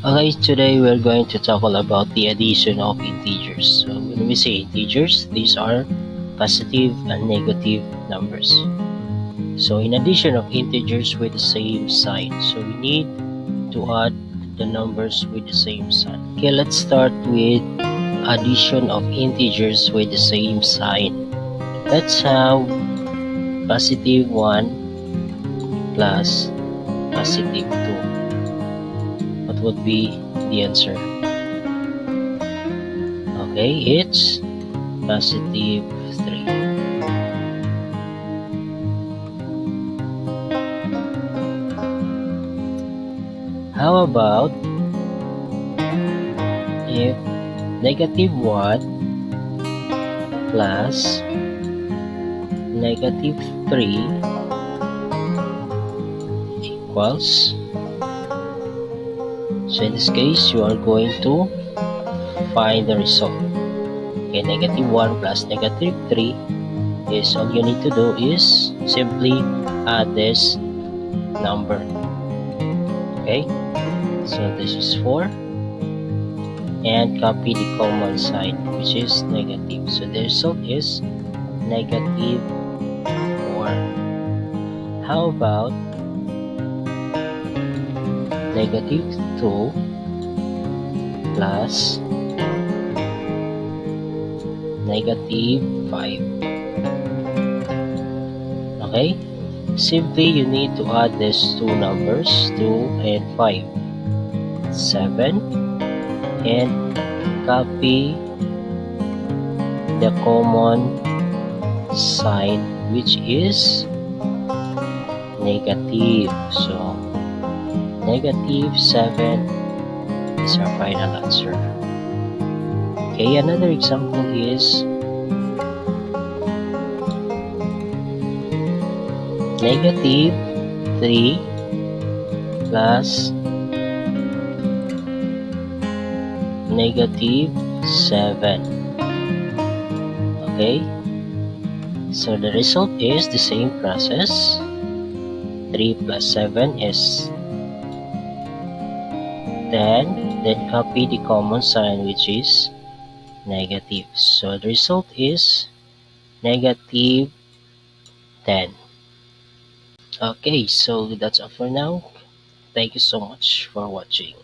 Okay, today we're going to talk all about the addition of integers. So when we say integers, these are positive and negative numbers. So in addition of integers with the same sign, so we need to add the numbers with the same sign. Okay, let's start with addition of integers with the same sign. Let's have positive 1 plus positive 2. What would be the answer? Okay, it's positive 3. How about if negative 1 plus negative 3 equals, so in this case you are going to find the result. Okay, negative 1 plus negative 3 is, all you need to do is simply add this number. Okay, so this is 4 and copy the common sign, which is negative. So the result is negative 4. How about negative 2 plus negative 5? Okay, simply you need to add these two numbers, 2 and 5, 7, and copy the common sign, which is negative. So negative 7 is our final answer. Okay, another example is negative 3 plus negative 7. Okay, so the result is the same process. 3 plus 7 is 10, then copy the common sign, which is negative. So the result is negative 10. Okay, so that's all for now. Thank you so much for watching.